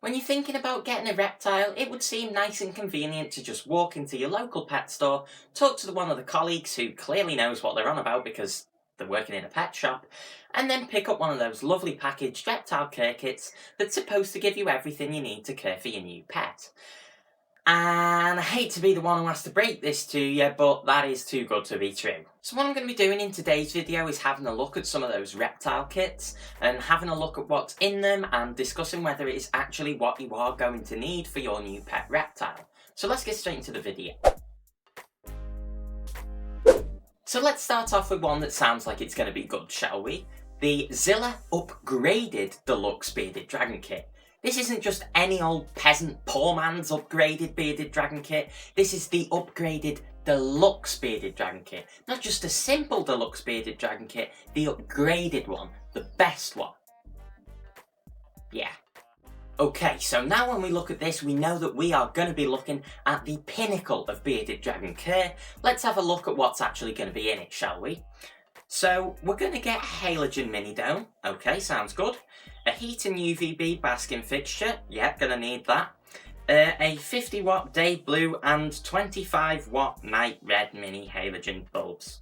When you're thinking about getting a reptile, it would seem nice and convenient to just walk into your local pet store, talk to one of the colleagues who clearly knows what they're on about because they're working in a pet shop, and then pick up one of those lovely packaged reptile care kits that's supposed to give you everything you need to care for your new pet. And I hate to be the one who has to break this to you, but that is too good to be true. So what I'm going to be doing in today's video is having a look at some of those reptile kits and having a look at what's in them and discussing whether it is actually what you are going to need for your new pet reptile. So let's get straight into the video. So let's start off with one that sounds like it's going to be good, shall we? The Zilla Upgraded Deluxe Bearded Dragon Kit. This isn't just any old peasant poor man's upgraded bearded dragon kit. This is the upgraded deluxe bearded dragon kit. Not just a simple deluxe bearded dragon kit, the upgraded one, the best one. Yeah. Okay, so now when we look at this, we know that we are going to be looking at the pinnacle of bearded dragon care. Let's have a look at what's actually going to be in it, shall we? So, we're going to get halogen mini dome. Okay, sounds good. A heat and UVB basking fixture. Yep, going to need that. A 50 watt day blue and 25 watt night red mini halogen bulbs.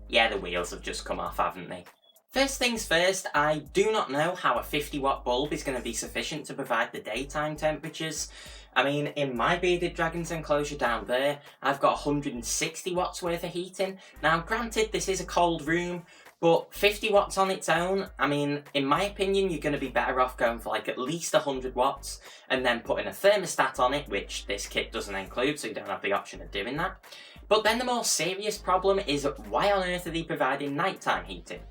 Yeah, the wheels have just come off, haven't they? First things first, I do not know how a 50 watt bulb is going to be sufficient to provide the daytime temperatures. I mean, in my bearded dragon's enclosure down there, I've got 160 watts worth of heating. Now, granted, this is a cold room, but 50 watts on its own, I mean, in my opinion, you're going to be better off going for like at least 100 watts and then putting a thermostat on it, which this kit doesn't include, so you don't have the option of doing that. But then the more serious problem is, why on earth are they providing nighttime heating?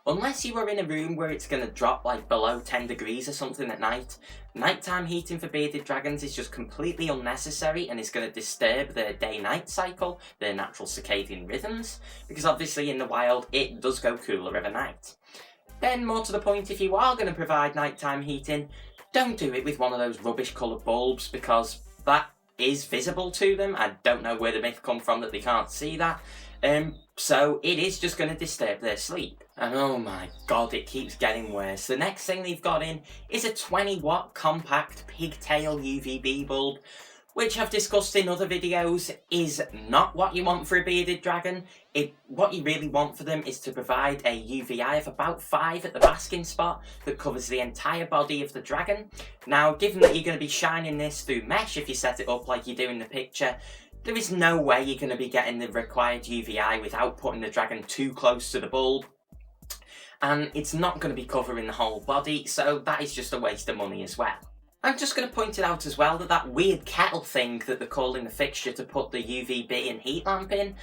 Unless you are in a room where it's going to drop like below 10 degrees or something at night, nighttime heating for bearded dragons is just completely unnecessary and is going to disturb their day-night cycle, their natural circadian rhythms, because obviously in the wild it does go cooler overnight. Then more to the point, if you are going to provide nighttime heating, don't do it with one of those rubbish coloured bulbs because that is visible to them. I don't know where the myth come from that they can't see that. So it is just going to disturb their sleep. And oh my god, it keeps getting worse. The next thing they've got in is a 20 watt compact pigtail UVB bulb, which I've discussed in other videos is not what you want for a bearded dragon. What you really want for them is to provide a UVI of about 5 at the basking spot that covers the entire body of the dragon. Now, given that you're going to be shining this through mesh if you set it up like you do in the picture, there is no way you're going to be getting the required UVI without putting the dragon too close to the bulb. And it's not going to be covering the whole body, so that is just a waste of money as well. I'm just going to point it out as well that weird kettle thing that they're calling the fixture to put the UVB and heat lamp in,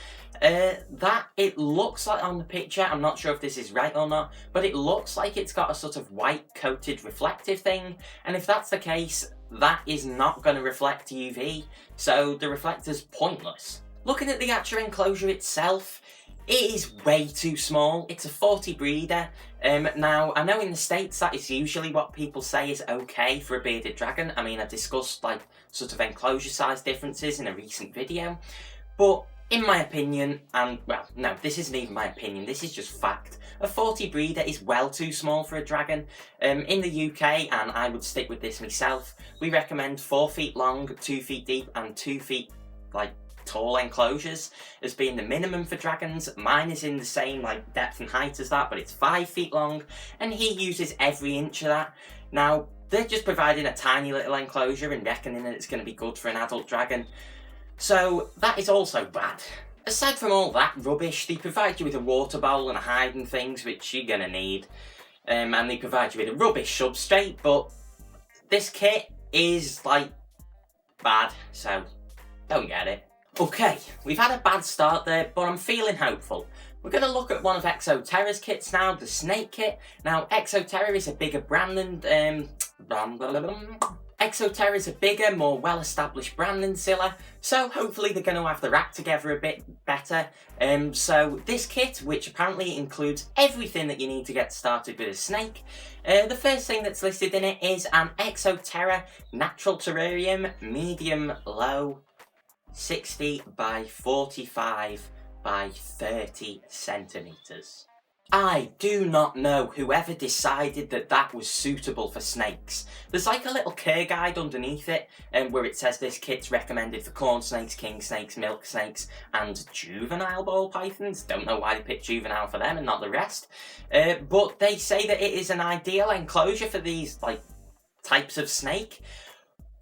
that it looks like on the picture, I'm not sure if this is right or not, but it looks like it's got a sort of white coated reflective thing, and if that's the case, that is not going to reflect UV, so the reflector's pointless. Looking at the actual enclosure itself, it is way too small. It's a 40 breeder. Now, I know in the States that is usually what people say is okay for a bearded dragon. I mean, I discussed like sort of enclosure size differences in a recent video. But in my opinion, and well, no, this isn't even my opinion, this is just fact. A 40 breeder is well too small for a dragon. In the UK, and I would stick with this myself, we recommend 4 feet long, 2 feet deep, and 2 feet like tall enclosures as being the minimum for dragons. Mine is in the same like depth and height as that, but it's 5 feet long, and he uses every inch of that. Now, they're just providing a tiny little enclosure and reckoning that it's going to be good for an adult dragon. So that is also bad. Aside from all that rubbish, they provide you with a water bowl and a hiding things, which you're going to need. And they provide you with a rubbish substrate, but this kit is like bad, so don't get it. Okay, we've had a bad start there, but I'm feeling hopeful. We're going to look at one of Exo Terra's kits now, the Snake Kit. Now, Exo Terra is a bigger brand than... Exo Terra is a bigger, more well-established brand than Zilla, so hopefully they're going to have their act together a bit better. So this kit, which apparently includes everything that you need to get started with a snake, the first thing that's listed in it is an Exo Terra Natural Terrarium Medium Low 60 by 45 by 30 centimeters. I do not know whoever decided that that was suitable for snakes. There's like a little care guide underneath it where it says this kit's recommended for corn snakes, king snakes, milk snakes and juvenile ball pythons. Don't know why they picked juvenile for them and not the rest. But they say that it is an ideal enclosure for these like types of snake.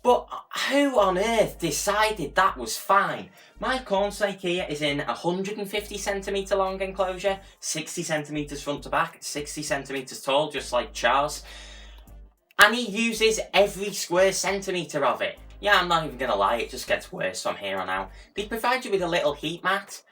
But who on earth decided that was fine? My corn snake here is in a 150cm long enclosure, 60cm front to back, 60cm tall, just like Charles. And he uses every square centimetre of it. Yeah, I'm not even gonna lie, it just gets worse from here on out. They provide you with a little heat mat,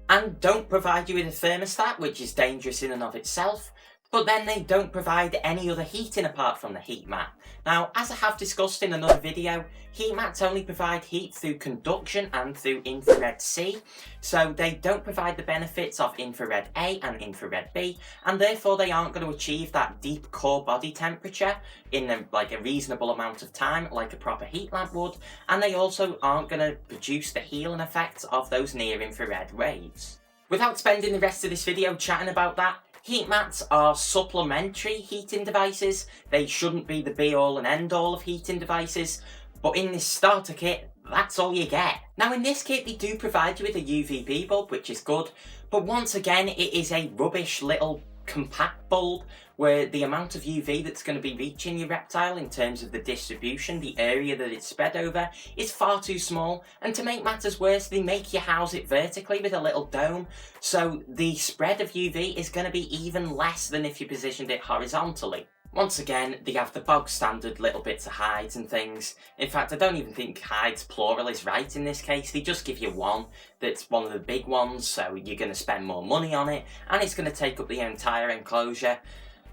and don't provide you with a thermostat, which is dangerous in and of itself. But then they don't provide any other heating apart from the heat mat. Now, as I have discussed in another video, heat mats only provide heat through conduction and through infrared C, so they don't provide the benefits of infrared A and infrared B, and therefore they aren't going to achieve that deep core body temperature in a reasonable amount of time like a proper heat lamp would, and they also aren't going to produce the healing effects of those near infrared rays. Without spending the rest of this video chatting about that, heat mats are supplementary heating devices. They shouldn't be the be-all and end-all of heating devices, but in this starter kit, that's all you get. Now in this kit they do provide you with a UVB bulb, which is good, but once again it is a rubbish little compact bulb where the amount of UV that's going to be reaching your reptile in terms of the distribution, the area that it's spread over, is far too small, and to make matters worse they make you house it vertically with a little dome, so the spread of UV is going to be even less than if you positioned it horizontally. Once again, they have the bog standard little bits of hides and things. In fact, I don't even think hides plural is right in this case. They just give you one that's one of the big ones, so you're going to spend more money on it, and it's going to take up the entire enclosure.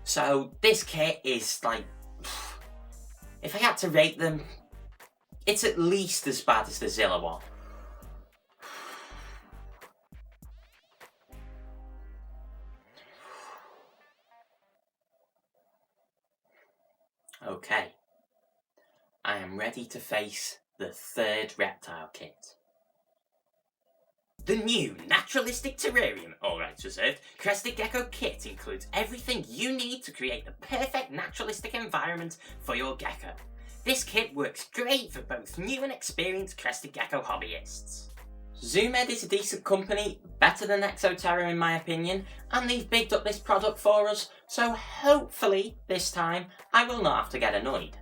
So this kit is like, if I had to rate them, it's at least as bad as the Zilla one. Okay, I am ready to face the third reptile kit. The new naturalistic terrarium, all rights reserved, Crested Gecko Kit includes everything you need to create the perfect naturalistic environment for your gecko. This kit works great for both new and experienced Crested Gecko hobbyists. Med is a decent company, better than Exo Terra in my opinion, and they've bigged up this product for us, so hopefully this time I will not have to get annoyed.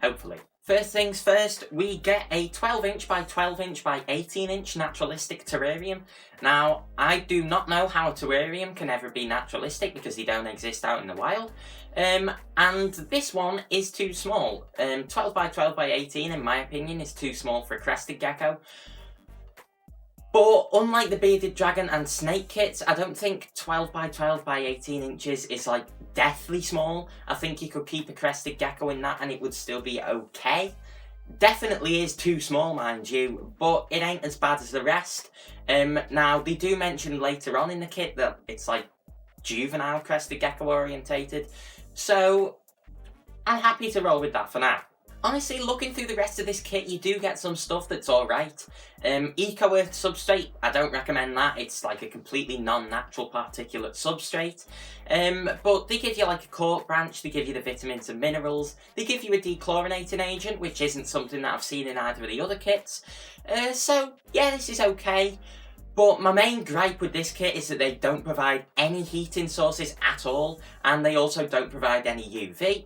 Hopefully. First things first, we get a 12" by 12" by 18" naturalistic terrarium. Now, I do not know how a terrarium can ever be naturalistic because they don't exist out in the wild. And this one is too small. 12 by 12 by 18 in my opinion is too small for a crested gecko. But unlike the bearded dragon and snake kits, I don't think 12 by 12 by 18 inches is like deathly small. I think you could keep a crested gecko in that and it would still be okay. Definitely is too small, mind you, but it ain't as bad as the rest. Now, they do mention later on in the kit that it's like juvenile crested gecko orientated, so I'm happy to roll with that for now. Honestly, looking through the rest of this kit, you do get some stuff that's alright. Eco Earth substrate, I don't recommend that. It's like a completely non-natural particulate substrate. But they give you like a cork branch, they give you the vitamins and minerals, they give you a dechlorinating agent, which isn't something that I've seen in either of the other kits. So, yeah, this is okay. But my main gripe with this kit is that they don't provide any heating sources at all, and they also don't provide any UV.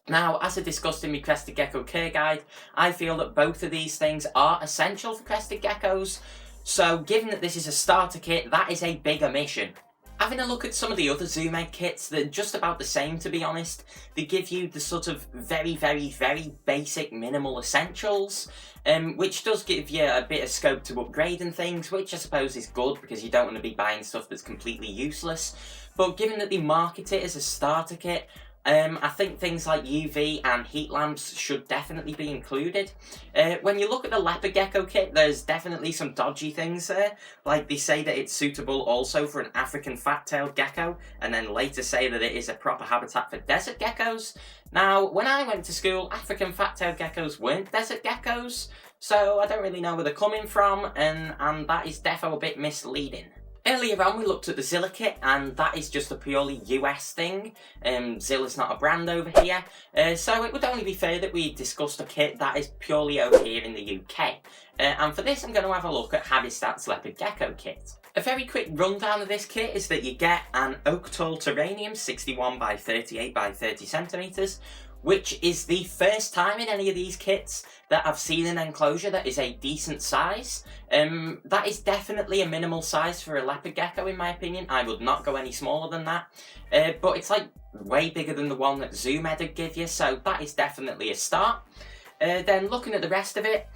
Now, as I discussed in my Crested Gecko Care Guide, I feel that both of these things are essential for crested geckos, so given that this is a starter kit, that is a big omission. Having a look at some of the other Med kits, they're just about the same to be honest. They give you the sort of very basic minimal essentials, which does give you a bit of scope to upgrade and things, which I suppose is good because you don't want to be buying stuff that's completely useless. But given that they market it as a starter kit, I think things like UV and heat lamps should definitely be included. When you look at the leopard gecko kit, there's definitely some dodgy things there. Like they say that it's suitable also for an African fat-tailed gecko, and then later say that it is a proper habitat for desert geckos. Now, when I went to school, African fat-tailed geckos weren't desert geckos, so I don't really know where they're coming from, and that is defo a bit misleading. Earlier on we looked at the Zilla kit, and that is just a purely US thing. Zilla's not a brand over here, so it would only be fair that we discussed a kit that is purely over here in the UK. And for this I'm going to have a look at Habitat's Leopard Gecko Kit. A very quick rundown of this kit is that you get an oak tall terranium 61 by 38 by 30 centimeters, which is the first time in any of these kits that I've seen an enclosure that is a decent size. That is definitely a minimal size for a leopard gecko in my opinion. I would not go any smaller than that. But it's like way bigger than the one that Med would give you, so that is definitely a start. Then looking at the rest of it,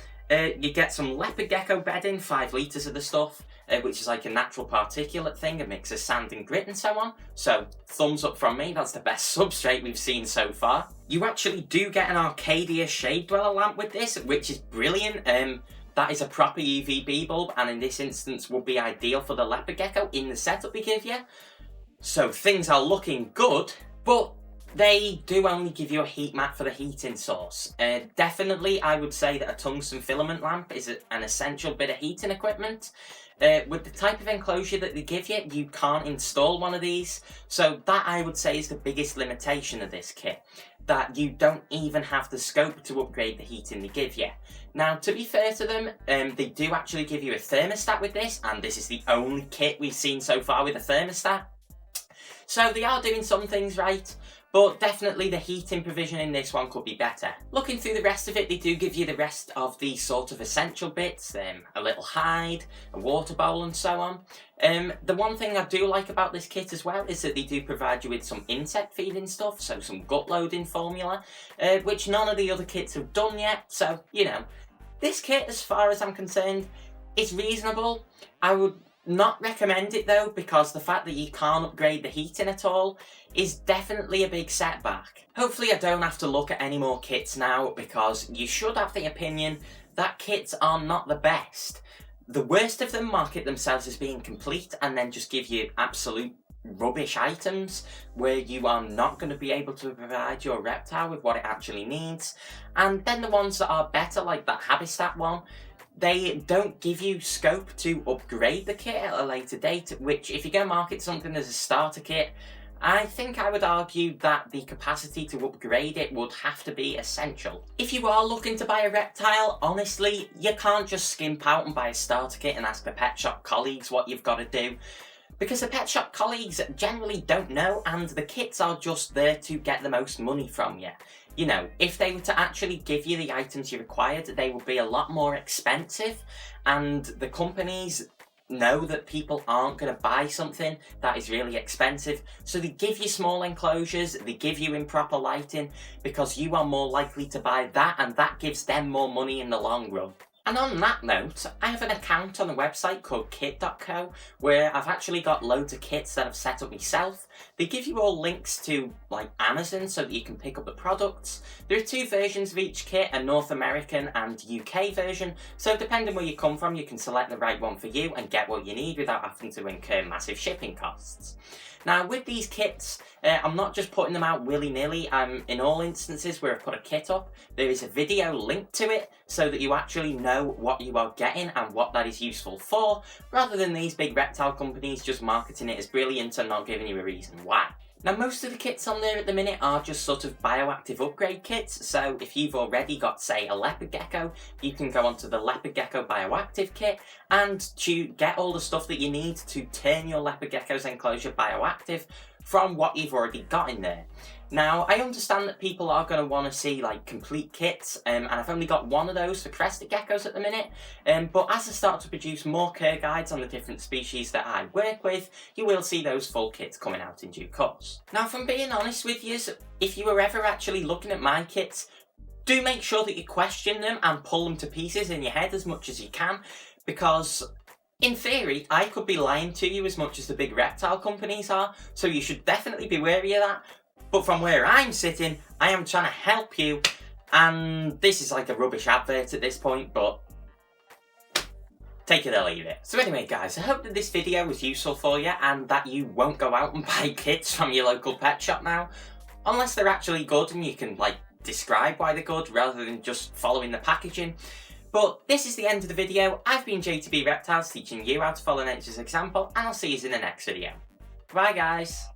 you get some leopard gecko bedding, 5 litres of the stuff, which is like a natural particulate thing, a mix of sand and grit and so on. So thumbs up from me, that's the best substrate we've seen so far. You actually do get an Arcadia Shade Dweller lamp with this, which is brilliant. That is a proper UVB bulb, and in this instance would be ideal for the leopard gecko in the setup we give you. So things are looking good, but they do only give you a heat mat for the heating source. Definitely I would say that a tungsten filament lamp is an essential bit of heating equipment. With the type of enclosure that they give you, you can't install one of these. So that I would say is the biggest limitation of this kit. That you don't even have the scope to upgrade the heating they give you. Now, to be fair to them, they do actually give you a thermostat with this, and this is the only kit we've seen so far with a thermostat. So they are doing some things right, but definitely the heating provision in this one could be better. Looking through the rest of it, they do give you the rest of the sort of essential bits, a little hide, a water bowl and so on. The one thing I do like about this kit as well is that they do provide you with some insect feeding stuff, so some gut loading formula, which none of the other kits have done yet, so, you know. This kit, as far as I'm concerned, is reasonable. I would not recommend it though, because the fact that you can't upgrade the heating at all is definitely a big setback. Hopefully I don't have to look at any more kits now, because you should have the opinion that kits are not the best. The worst of them market themselves as being complete and then just give you absolute rubbish items where you are not going to be able to provide your reptile with what it actually needs. And then the ones that are better, like that Habitat one, they don't give you scope to upgrade the kit at a later date, which if you're going to market something as a starter kit, I think I would argue that the capacity to upgrade it would have to be essential. If you are looking to buy a reptile, honestly, you can't just skimp out and buy a starter kit and ask the pet shop colleagues what you've got to do. Because the pet shop colleagues generally don't know, and the kits are just there to get the most money from you. You know, if they were to actually give you the items you required, they would be a lot more expensive, and the companies know that people aren't going to buy something that is really expensive, so they give you small enclosures, they give you improper lighting, because you are more likely to buy that, and that gives them more money in the long run. And on that note, I have an account on a website called kit.co where I've actually got loads of kits that I've set up myself. They give you all links to like Amazon so that you can pick up the products. There are 2 versions of each kit, a North American and UK version, so depending where you come from you can select the right one for you and get what you need without having to incur massive shipping costs. Now with these kits, I'm not just putting them out willy-nilly. In all instances where I've put a kit up, there is a video linked to it so that you actually know what you are getting and what that is useful for, rather than these big reptile companies just marketing it as brilliant and not giving you a reason why. Now most of the kits on there at the minute are just sort of bioactive upgrade kits, so if you've already got, say, a leopard gecko, you can go onto the leopard gecko bioactive kit and to get all the stuff that you need to turn your leopard gecko's enclosure bioactive from what you've already got in there. Now, I understand that people are going to want to see like complete kits, and I've only got one of those for crested geckos at the minute, but as I start to produce more care guides on the different species that I work with, you will see those full kits coming out in due course. Now, if I'm being honest with you, if you were ever actually looking at my kits, do make sure that you question them and pull them to pieces in your head as much as you can, because in theory, I could be lying to you as much as the big reptile companies are, so you should definitely be wary of that. But from where I'm sitting, I am trying to help you, and this is like a rubbish advert at this point, but take it or leave it. So anyway guys, I hope that this video was useful for you and that you won't go out and buy kits from your local pet shop now, unless they're actually good and you can like describe why they're good rather than just following the packaging. But this is the end of the video. I've been JTB Reptiles teaching you how to follow nature's example, and I'll see you in the next video. Bye guys.